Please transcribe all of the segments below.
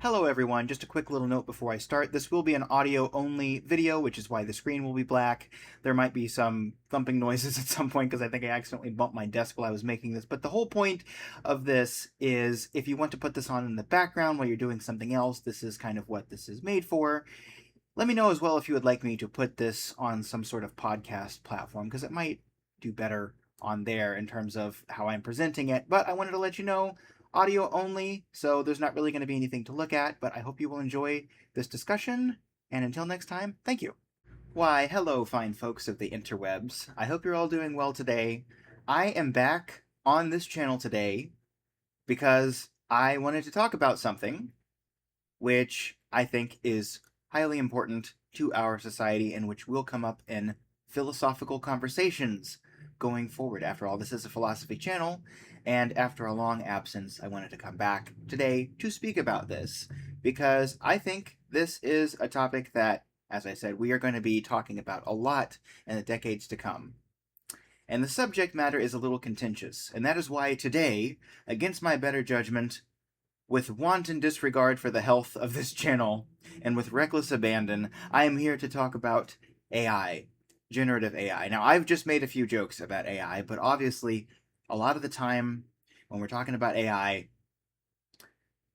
Hello everyone, just a quick little note before I start. This will be an audio only video, which is why the screen will be black. There might be some thumping noises at some point because I think I accidentally bumped my desk while I was making this. But the whole point of this is if you want to put this on in the background while you're doing something else, this is kind of what this is made for. Let me know as well if you would like me to put this on some sort of podcast platform because it might do better on there in terms of how I'm presenting it. But I wanted to let you know audio only, so there's not really going to be anything to look at, but I hope you will enjoy this discussion. And until next time, thank you. Why, hello, fine folks of the interwebs. I hope you're all doing well today. I am back on this channel today because I wanted to talk about something which I think is highly important to our society and which will come up in philosophical conversations going forward. After all, this is a philosophy channel, and after a long absence, I wanted to come back today to speak about this because I think this is a topic that, as I said, we are going to be talking about a lot in the decades to come. And the subject matter is a little contentious, and that is why today, against my better judgment, with wanton disregard for the health of this channel, and with reckless abandon, I am here to talk about AI, generative AI. Now, I've just made a few jokes about AI, but obviously, a lot of the time when we're talking about AI,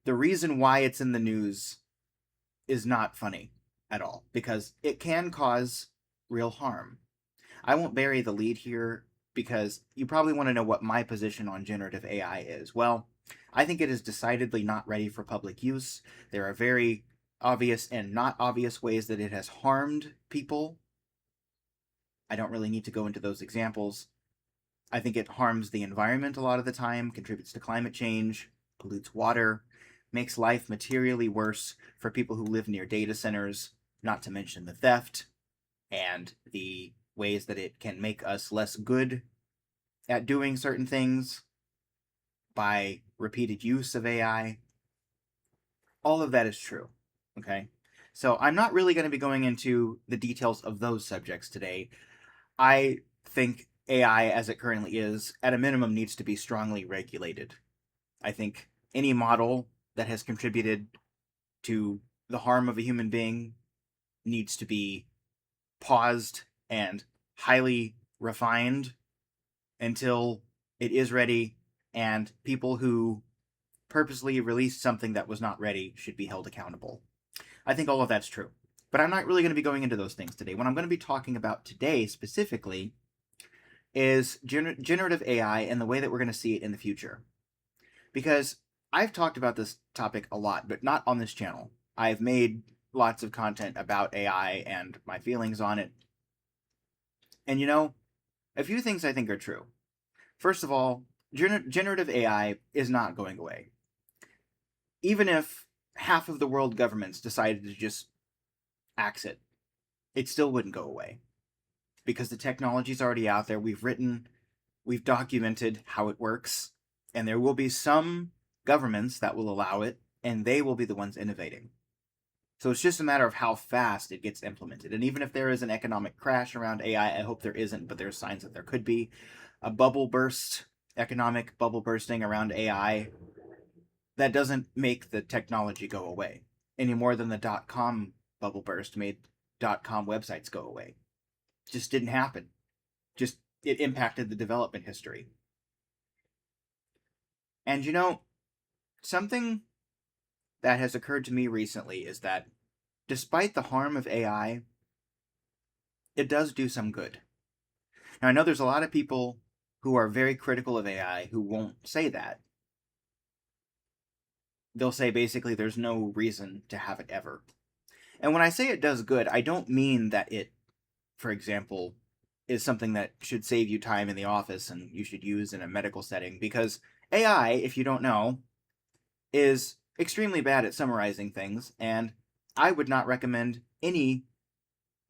the reason why it's in the news is not funny at all, because it can cause real harm. I won't bury the lead here because you probably want to know what my position on generative AI is. Well, I think it is decidedly not ready for public use. There are very obvious and not obvious ways that it has harmed people. I don't really need to go into those examples. I think it harms the environment a lot of the time, contributes to climate change, pollutes water, makes life materially worse for people who live near data centers, not to mention the theft and the ways that it can make us less good at doing certain things by repeated use of AI. All of that is true, okay? So I'm not really going to be going into the details of those subjects today. I think AI, as it currently is, at a minimum, needs to be strongly regulated. I think any model that has contributed to the harm of a human being needs to be paused and highly refined until it is ready, and people who purposely released something that was not ready should be held accountable. I think all of that's true. But I'm not really going to be going into those things today. What I'm going to be talking about today specifically is generative AI and the way that we're going to see it in the future. Because I've talked about this topic a lot, but not on this channel. I've made lots of content about AI and my feelings on it. And you know, a few things I think are true. First of all, generative AI is not going away. Even if half of the world governments decided to just axe it, it still wouldn't go away. Because the technology's already out there. We've documented how it works, and there will be some governments that will allow it, and they will be the ones innovating. So it's just a matter of how fast it gets implemented. And even if there is an economic crash around AI, I hope there isn't, but there's signs that there could be a bubble burst, economic bubble bursting around AI. That doesn't make the technology go away any more than the .com bubble burst made .com websites go away. It just didn't happen. Just it impacted the development history. And you know, something that has occurred to me recently is that despite the harm of AI, it does do some good. Now, I know there's a lot of people who are very critical of AI who won't say that. They'll say basically there's no reason to have it ever. And when I say it does good, I don't mean that it, for example, is something that should save you time in the office and you should use in a medical setting, because AI, if you don't know, is extremely bad at summarizing things, and I would not recommend any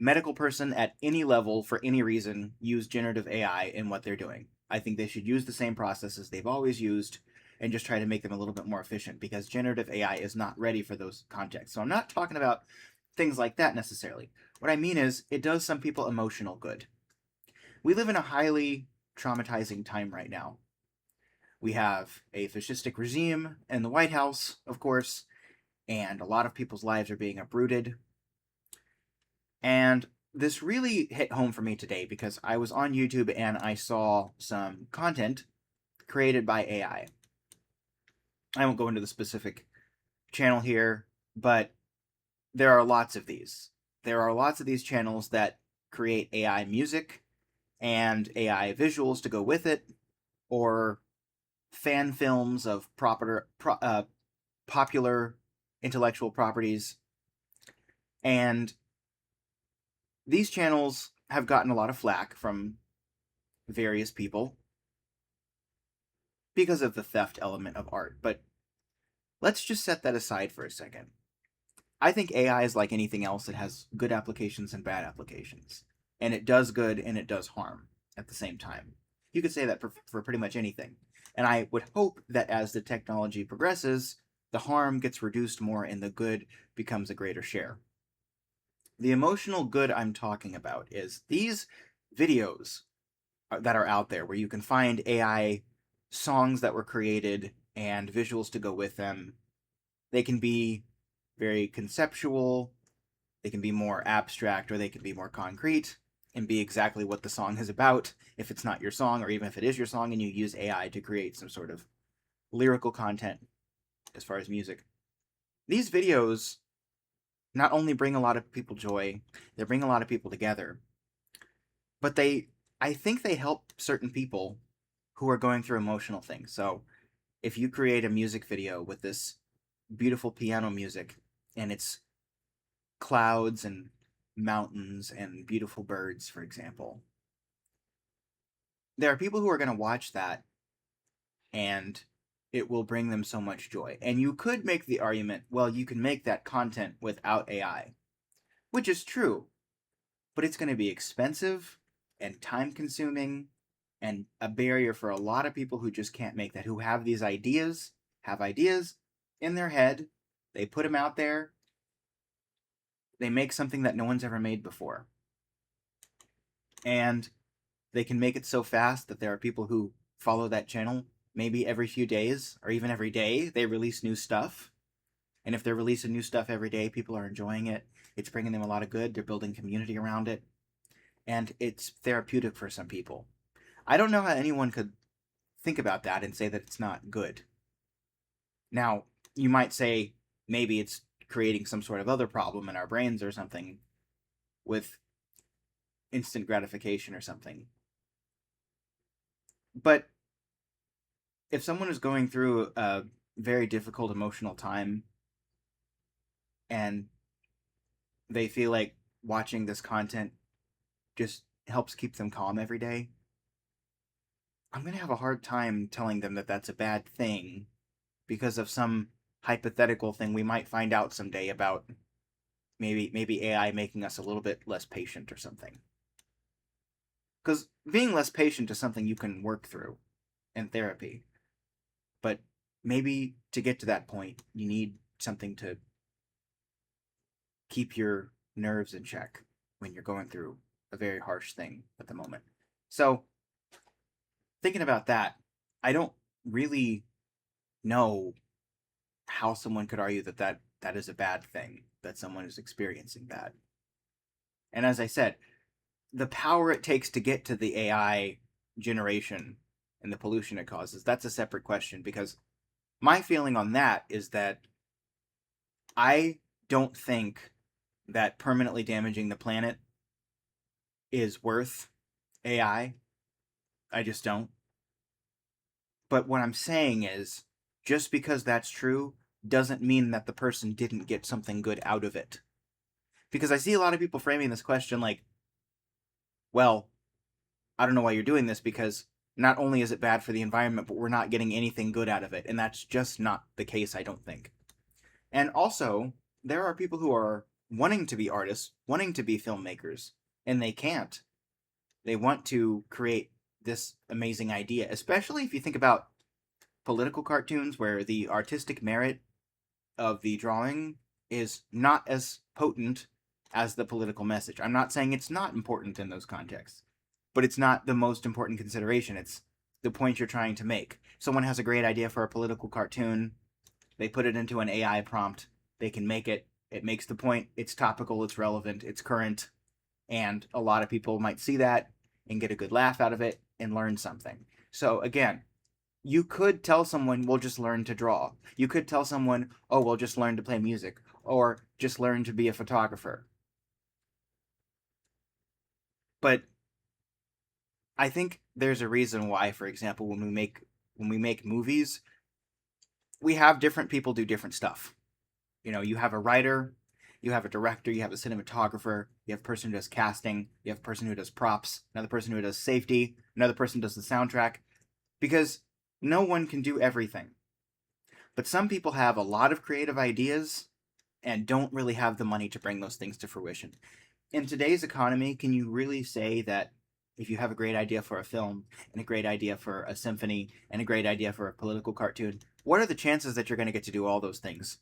medical person at any level for any reason use generative AI in what they're doing. I think they should use the same processes they've always used and just try to make them a little bit more efficient, because generative AI is not ready for those contexts. So I'm not talking about things like that necessarily. What I mean is it does some people emotional good. We live in a highly traumatizing time right now. We have a fascistic regime in the White House, of course, and a lot of people's lives are being uprooted. And this really hit home for me today because I was on YouTube and I saw some content created by AI. I won't go into the specific channel here, but there are lots of these. There are lots of these channels that create AI music and AI visuals to go with it, or fan films of popular intellectual properties. And these channels have gotten a lot of flack from various people because of the theft element of art. But let's just set that aside for a second. I think AI is like anything else. It has good applications and bad applications. And it does good and it does harm at the same time. You could say that for pretty much anything. And I would hope that as the technology progresses, the harm gets reduced more and the good becomes a greater share. The emotional good I'm talking about is these videos that are out there where you can find AI songs that were created and visuals to go with them. They can be very conceptual, they can be more abstract, or they can be more concrete and be exactly what the song is about if it's not your song, or even if it is your song and you use AI to create some sort of lyrical content as far as music. These videos not only bring a lot of people joy, they bring a lot of people together, but I think they help certain people who are going through emotional things. So if you create a music video with this beautiful piano music and it's clouds and mountains and beautiful birds, for example, there are people who are going to watch that and it will bring them so much joy. And you could make the argument, well, you can make that content without AI, which is true, but it's going to be expensive and time consuming and a barrier for a lot of people who just can't make that, who have these ideas, have ideas in their head, they put them out there, they make something that no one's ever made before. And they can make it so fast that there are people who follow that channel maybe every few days or even every day they release new stuff. And if they're releasing new stuff every day, people are enjoying it. It's bringing them a lot of good. They're building community around it. And it's therapeutic for some people. I don't know how anyone could think about that and say that it's not good. Now, you might say maybe it's creating some sort of other problem in our brains or something with instant gratification or something. But if someone is going through a very difficult emotional time and they feel like watching this content just helps keep them calm every day, I'm going to have a hard time telling them that that's a bad thing because of some hypothetical thing we might find out someday about maybe AI making us a little bit less patient or something. Because being less patient is something you can work through in therapy. But maybe to get to that point, you need something to keep your nerves in check when you're going through a very harsh thing at the moment. So, thinking about that, I don't really know how someone could argue that is a bad thing, that someone is experiencing that. And as I said, the power it takes to get to the AI generation and the pollution it causes, that's a separate question, because my feeling on that is that I don't think that permanently damaging the planet is worth AI. I just don't. But what I'm saying is, just because that's true doesn't mean that the person didn't get something good out of it. Because I see a lot of people framing this question like, well, I don't know why you're doing this because not only is it bad for the environment, but we're not getting anything good out of it. And that's just not the case, I don't think. And also, there are people who are wanting to be artists, wanting to be filmmakers, and they can't. They want to create this amazing idea, especially if you think about political cartoons where the artistic merit of the drawing is not as potent as the political message. I'm not saying it's not important in those contexts, but it's not the most important consideration. It's the point you're trying to make. Someone has a great idea for a political cartoon, they put it into an AI prompt, They can make it. It makes the point. It's topical. It's relevant. It's current. And a lot of people might see that and get a good laugh out of it and learn something. So again, you could tell someone, "We'll just learn to draw." You could tell someone, "Oh, we'll just learn to play music," or "just learn to be a photographer." But I think there's a reason why, for example, when we make movies, we have different people do different stuff. You have a writer, you have a director, you have a cinematographer, you have a person who does casting, you have a person who does props, another person who does safety, another person does the soundtrack, because no one can do everything. But some people have a lot of creative ideas and don't really have the money to bring those things to fruition. In today's economy, can you really say that if you have a great idea for a film and a great idea for a symphony and a great idea for a political cartoon, what are the chances that you're going to get to do all those things?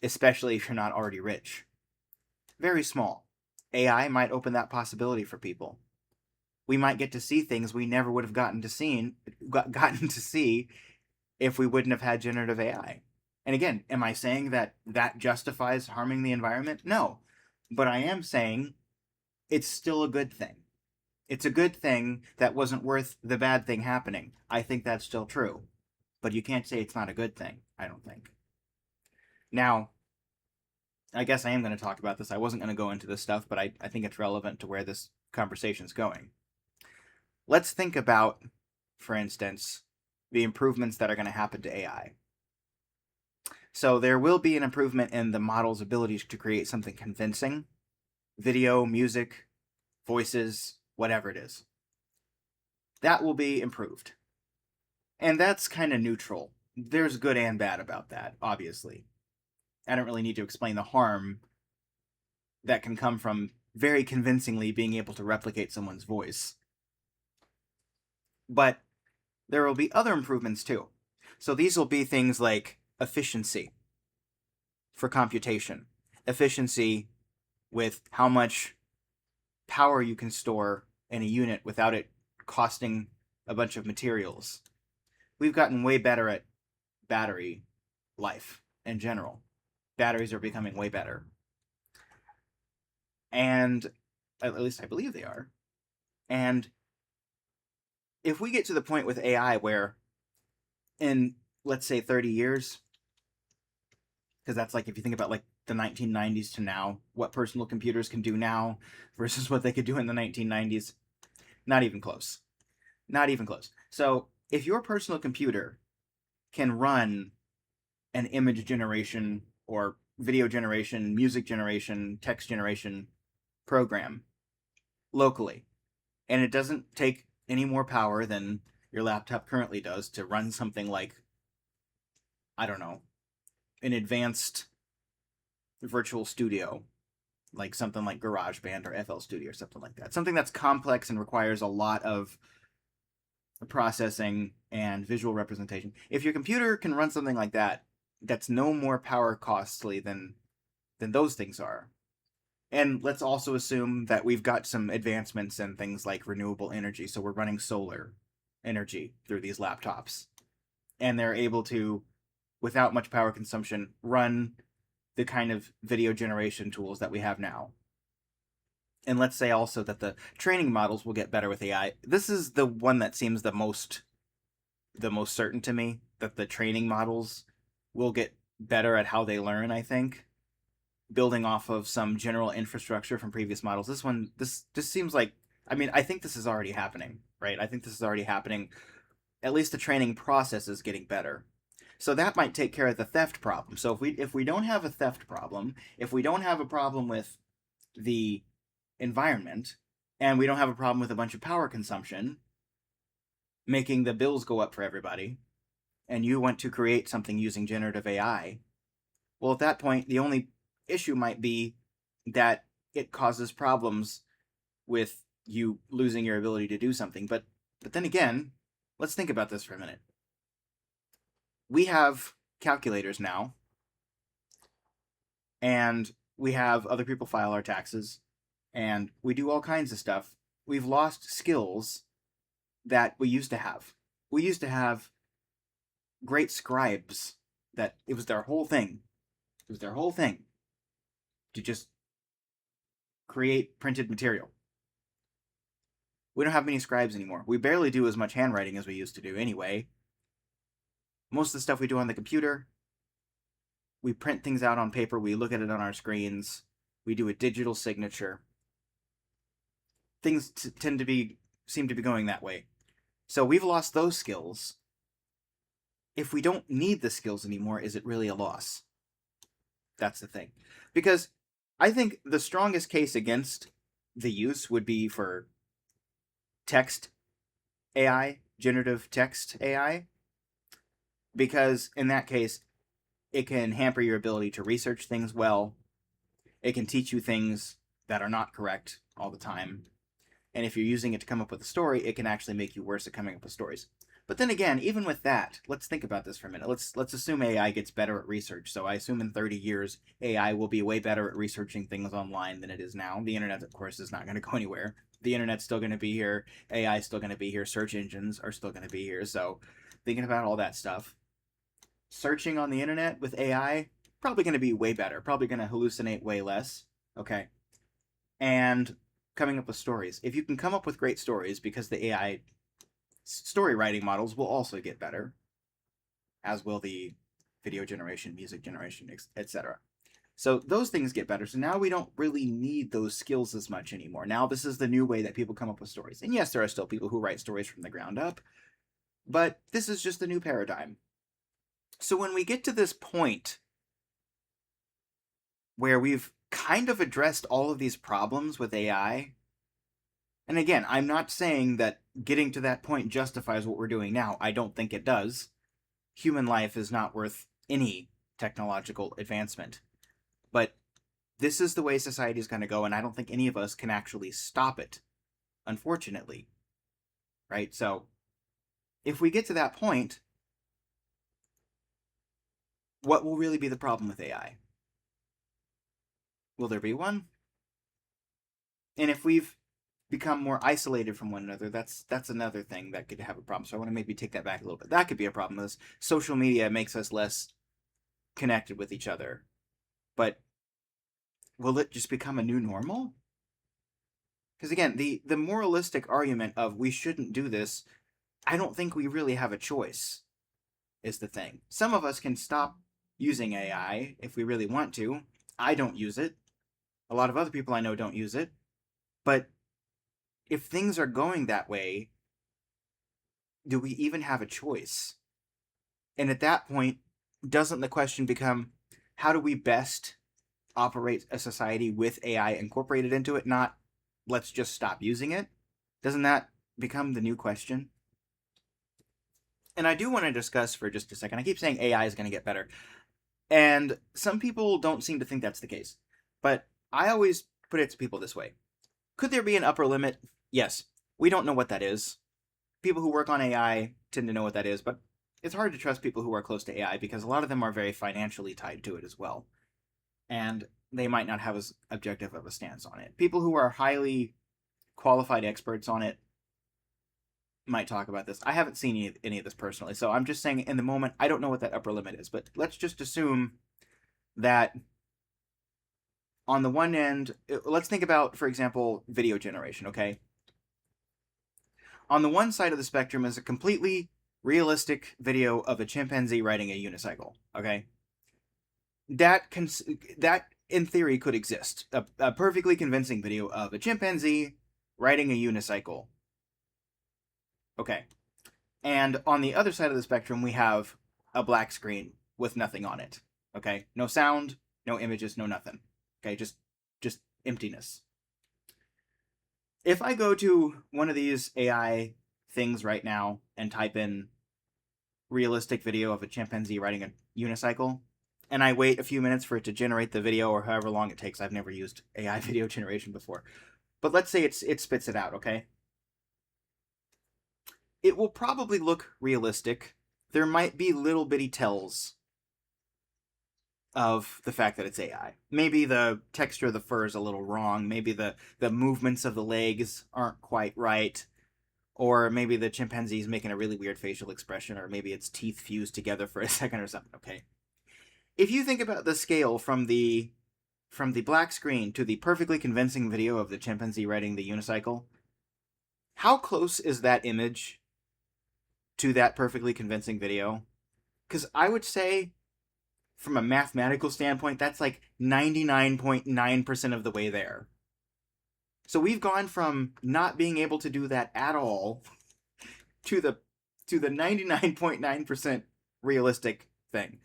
Especially if you're not already rich. Very small. AI might open that possibility for people. We might get to see things we never would have gotten to see if we wouldn't have had generative AI. And again, am I saying that that justifies harming the environment? No. But I am saying it's still a good thing. It's a good thing that wasn't worth the bad thing happening. I think that's still true. But you can't say it's not a good thing, I don't think. Now, I guess I am going to talk about this. I wasn't going to go into this stuff, but I think it's relevant to where this conversation's going. Let's think about, for instance, the improvements that are going to happen to AI. So there will be an improvement in the model's abilities to create something convincing. Video, music, voices, whatever it is. That will be improved. And that's kind of neutral. There's good and bad about that, obviously. I don't really need to explain the harm that can come from very convincingly being able to replicate someone's voice. But there will be other improvements too. So these will be things like efficiency for computation. Efficiency with how much power you can store in a unit without it costing a bunch of materials. We've gotten way better at battery life in general. Batteries are becoming way better. And at least I believe they are. And if we get to the point with AI where in, let's say, 30 years, because that's like if you think about like the 1990s to now, what personal computers can do now versus what they could do in the 1990s, not even close. Not even close. So if your personal computer can run an image generation or video generation, music generation, text generation program locally, and it doesn't take any more power than your laptop currently does to run something like, I don't know, an advanced virtual studio, like something like GarageBand or FL Studio or something like that. Something that's complex and requires a lot of processing and visual representation. If your computer can run something like that, that's no more power costly than those things are. And let's also assume that we've got some advancements in things like renewable energy. So we're running solar energy through these laptops. And they're able to, without much power consumption, run the kind of video generation tools that we have now. And let's say also that the training models will get better with AI. This is the one that seems the most certain to me, that the training models will get better at how they learn, I think, building off of some general infrastructure from previous models. This seems like, I mean, I think this is already happening, right? I think this is already happening. At least the training process is getting better. So that might take care of the theft problem. So if we don't have a theft problem, if we don't have a problem with the environment, and we don't have a problem with a bunch of power consumption, making the bills go up for everybody, and you want to create something using generative AI, well, at that point, the only issue might be that it causes problems with you losing your ability to do something. But then again, let's think about this for a minute. We have calculators now, and we have other people file our taxes, and we do all kinds of stuff. We've lost skills that we used to have. We used to have great scribes that it was their whole thing. It was their whole thing to just create printed material. We don't have many scribes anymore. We barely do as much handwriting as we used to do anyway. Most of the stuff we do on the computer, we print things out on paper, we look at it on our screens, we do a digital signature. Things seem to be going that way. So we've lost those skills. If we don't need the skills anymore, is it really a loss? That's the thing. Because I think the strongest case against the use would be for text AI, generative text AI, because in that case, it can hamper your ability to research things well. It can teach you things that are not correct all the time. And if you're using it to come up with a story, it can actually make you worse at coming up with stories. But then again, even with that, let's think about this for a minute. Let's assume AI gets better at research. So I assume in 30 years, AI will be way better at researching things online than it is now. The internet, of course, is not going to go anywhere. The internet's still going to be here. AI is still going to be here. Search engines are still going to be here. So thinking about all that stuff, searching on the internet with AI, probably going to be way better. Probably going to hallucinate way less. Okay. And coming up with stories. If you can come up with great stories, because the AI story writing models will also get better, as will the video generation, music generation, etc. So those things get better. So now we don't really need those skills as much anymore. Now this is the new way that people come up with stories. And yes, there are still people who write stories from the ground up, but this is just the new paradigm. So when we get to this point where we've kind of addressed all of these problems with AI, and again, I'm not saying that getting to that point justifies what we're doing now. I don't think it does. Human life is not worth any technological advancement. But this is the way society is going to go, and I don't think any of us can actually stop it, unfortunately. Right? So, if we get to that point, what will really be the problem with AI? Will there be one? And if we've become more isolated from one another, that's another thing that could have a problem. So I want to maybe take that back a little bit. That could be a problem. Is social media makes us less connected with each other. But will it just become a new normal? Because again, the moralistic argument of we shouldn't do this, I don't think we really have a choice, is the thing. Some of us can stop using AI if we really want to. I don't use it. A lot of other people I know don't use it. But if things are going that way, do we even have a choice? And at that point, doesn't the question become, how do we best operate a society with AI incorporated into it, not let's just stop using it? Doesn't that become the new question? And I do want to discuss for just a second, I keep saying AI is going to get better. And some people don't seem to think that's the case. But I always put it to people this way. Could there be an upper limit? Yes. We don't know what that is. People who work on AI tend to know what that is, but it's hard to trust people who are close to AI because a lot of them are very financially tied to it as well. And they might not have as objective of a stance on it. People who are highly qualified experts on it might talk about this. I haven't seen any of this personally, so I'm just saying in the moment, I don't know what that upper limit is, but let's just assume that on the one end, let's think about, for example, video generation, okay? On the one side of the spectrum is a completely realistic video of a chimpanzee riding a unicycle, okay? That in theory could exist. A perfectly convincing video of a chimpanzee riding a unicycle. Okay. And on the other side of the spectrum, we have a black screen with nothing on it. Okay? No sound, no images, no nothing. Okay? Just emptiness. If I go to one of these AI things right now and type in realistic video of a chimpanzee riding a unicycle, and I wait a few minutes for it to generate the video or however long it takes. I've never used AI video generation before. But let's say it spits it out, okay? It will probably look realistic. There might be little bitty tells of the fact that it's AI. Maybe the texture of the fur is a little wrong. Maybe the movements of the legs aren't quite right. Or maybe the chimpanzee's making a really weird facial expression, or maybe its teeth fused together for a second or something, okay? if you think about the scale from the black screen to the perfectly convincing video of the chimpanzee riding the unicycle, how close is that image to that perfectly convincing video? Because I would say, from a mathematical standpoint, that's like 99.9% of the way there. So we've gone from not being able to do that at all to the 99.9% realistic thing.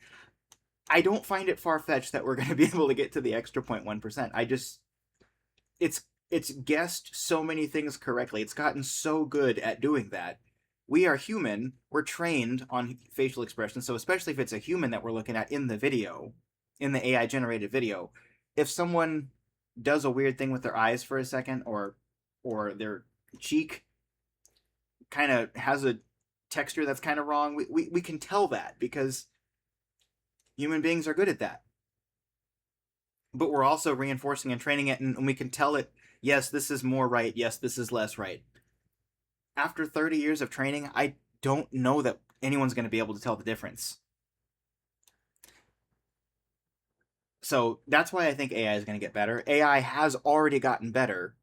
I don't find it far fetched that we're going to be able to get to the extra 0.1%. I just it's it's guessed so many things correctly. It's gotten so good at doing that. We are human. We're trained on facial expressions, so especially if it's a human that we're looking at in the video, in the AI generated video, if someone does a weird thing with their eyes for a second, or their cheek kind of has a texture that's kind of wrong, we can tell that because human beings are good at that. But we're also reinforcing and training it, and we can tell it, yes, this is more right, yes, this is less right. After 30 years of training, I don't know that anyone's going to be able to tell the difference. So that's why I think AI is going to get better. AI has already gotten better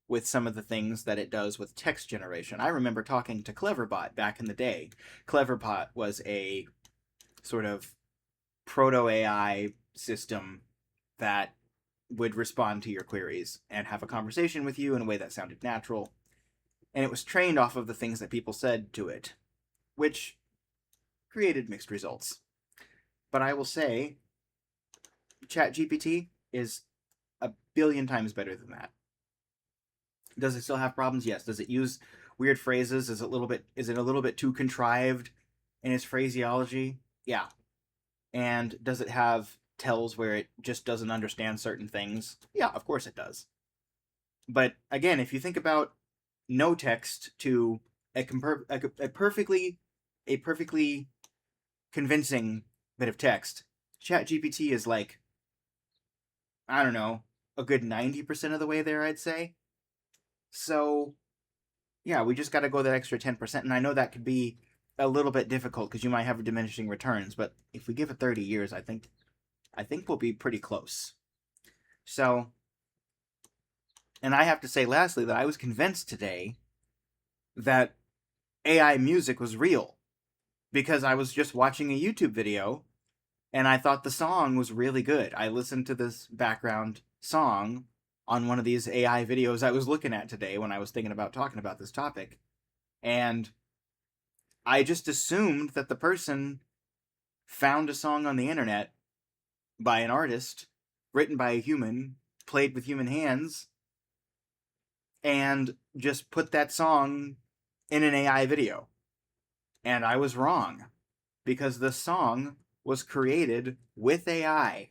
with some of the things that it does with text generation. I remember talking to Cleverbot back in the day. Cleverbot was a sort of proto AI system that would respond to your queries and have a conversation with you in a way that sounded natural. And it was trained off of the things that people said to it, which created mixed results. But I will say, ChatGPT is a billion times better than that. Does it still have problems? Yes. Does it use weird phrases? Is it a little bit too contrived in its phraseology? Yeah. And does it have tells where it just doesn't understand certain things? Yeah, of course it does. But again, if you think about no text to a perfectly convincing bit of text, ChatGPT is like, I don't know, a good 90% of the way there, I'd say. So yeah, we just got to go that extra 10%. And I know that could be a little bit difficult because you might have diminishing returns. But if we give it 30 years, I think we'll be pretty close. So, and I have to say lastly that I was convinced today that AI music was real because I was just watching a YouTube video and I thought the song was really good. I listened to this background song on one of these AI videos I was looking at today when I was thinking about talking about this topic. And I just assumed that the person found a song on the internet by an artist, written by a human, played with human hands, and just put that song in an AI video. And I was wrong, because the song was created with AI,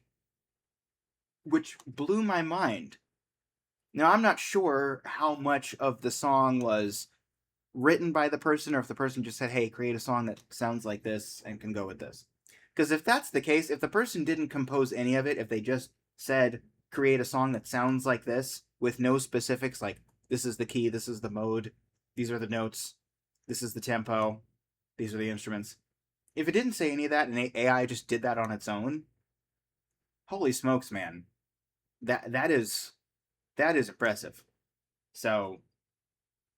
which blew my mind. Now, I'm not sure how much of the song was written by the person or if the person just said, hey, create a song that sounds like this and can go with this. Because if that's the case, if the person didn't compose any of it, if they just said, create a song that sounds like this with no specifics, like this is the key, this is the mode, these are the notes, this is the tempo, these are the instruments. If it didn't say any of that and AI just did that on its own, holy smokes, man. That is impressive. So,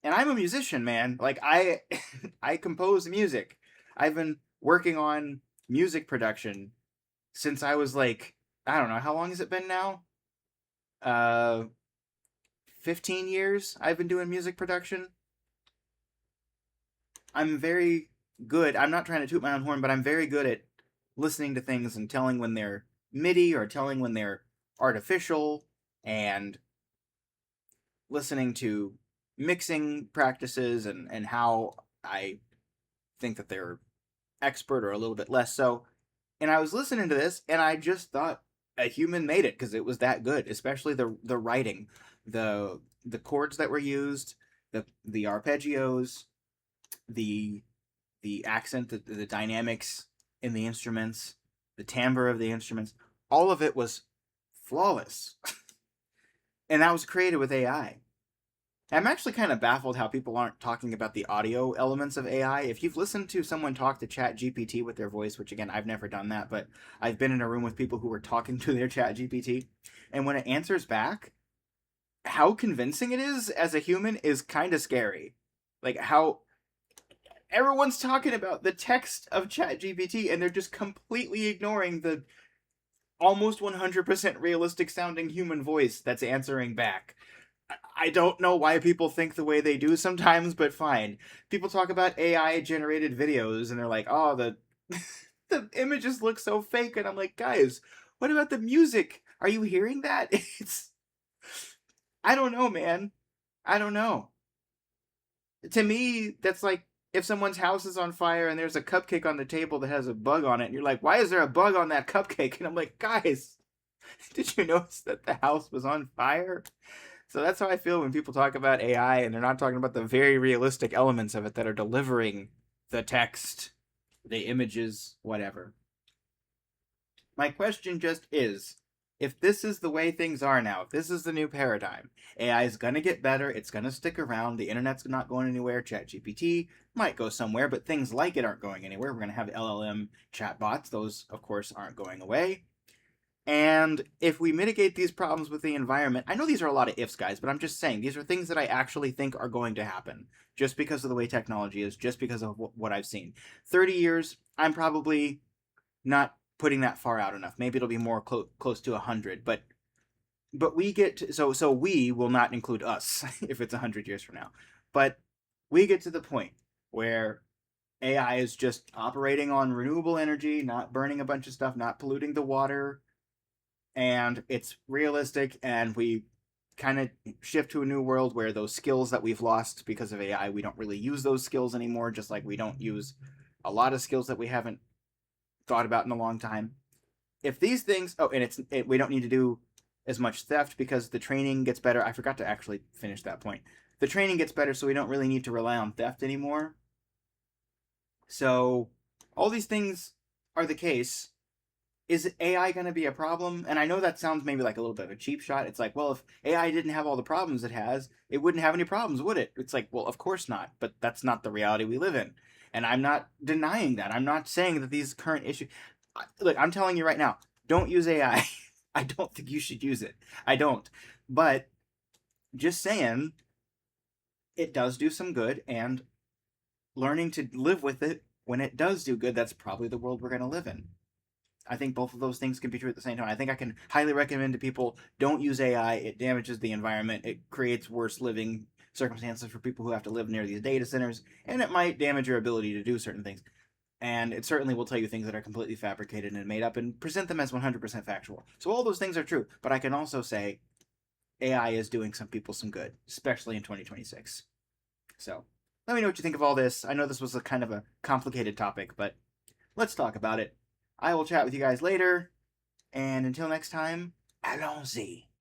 and I'm a musician, man. Like I I compose music. I've been working on music production since I was like, I don't know, how long has it been now? Uh 15 years I've been doing music production. I'm very good. I'm not trying to toot my own horn, but I'm very good at listening to things and telling when they're MIDI or telling when they're artificial, and listening to mixing practices and how I think that they're expert or a little bit less so. And I was listening to this and I just thought a human made it because it was that good, especially the writing, the chords that were used, the arpeggios, the accent, the dynamics in the instruments, the timbre of the instruments, all of it was flawless. And that was created with AI. I'm actually kind of baffled how people aren't talking about the audio elements of AI. If you've listened to someone talk to Chat GPT with their voice, which again, I've never done that, but I've been in a room with people who were talking to their Chat GPT, and when it answers back, how convincing it is as a human is kind of scary. Like how everyone's talking about the text of Chat GPT and they're just completely ignoring the almost 100% realistic sounding human voice that's answering back. I don't know why people think the way they do sometimes, but fine. People talk about AI generated videos and they're like, "Oh, the the images look so fake." And I'm like, "Guys, what about the music? Are you hearing that?" It's I don't know, man. I don't know. To me, that's like if someone's house is on fire and there's a cupcake on the table that has a bug on it, and you're like, "Why is there a bug on that cupcake?" And I'm like, "Guys, did you notice that the house was on fire?" So that's how I feel when people talk about AI and they're not talking about the very realistic elements of it that are delivering the text, the images, whatever. My question just is, if this is the way things are now, if this is the new paradigm, AI is going to get better, it's going to stick around, the internet's not going anywhere, ChatGPT might go somewhere, but things like it aren't going anywhere. We're going to have LLM chatbots, those, of course, aren't going away. And if we mitigate these problems with the environment, I know these are a lot of ifs, guys, but I'm just saying these are things that I actually think are going to happen just because of the way technology is, just because of what I've seen. 30 years, I'm probably not putting that far out enough. Maybe it'll be more close to 100, but we get to, so we will not include us if it's 100 years from now. But we get to the point where AI is just operating on renewable energy, not burning a bunch of stuff, not polluting the water, and it's realistic, and we kind of shift to a new world where those skills that we've lost because of AI, we don't really use those skills anymore, just like we don't use a lot of skills that we haven't thought about in a long time. If these things, oh, and we don't need to do as much theft because the training gets better. I forgot to actually finish that point. The training gets better, so we don't really need to rely on theft anymore. So all these things are the case. Is AI going to be a problem? And I know that sounds maybe like a little bit of a cheap shot. It's like, well, if AI didn't have all the problems it has, it wouldn't have any problems, would it? It's like, well, of course not. But that's not the reality we live in. And I'm not denying that. I'm not saying that these current issues. Look, I'm telling you right now, don't use AI. I don't think you should use it. I don't. But just saying, it does do some good, and learning to live with it when it does do good, that's probably the world we're going to live in. I think both of those things can be true at the same time. I think I can highly recommend to people, don't use AI. It damages the environment. It creates worse living circumstances for people who have to live near these data centers, and it might damage your ability to do certain things. And it certainly will tell you things that are completely fabricated and made up and present them as 100% factual. So all those things are true, but I can also say AI is doing some people some good, especially in 2026. So let me know what you think of all this. I know this was a kind of a complicated topic, but let's talk about it. I will chat with you guys later, and until next time, allons-y.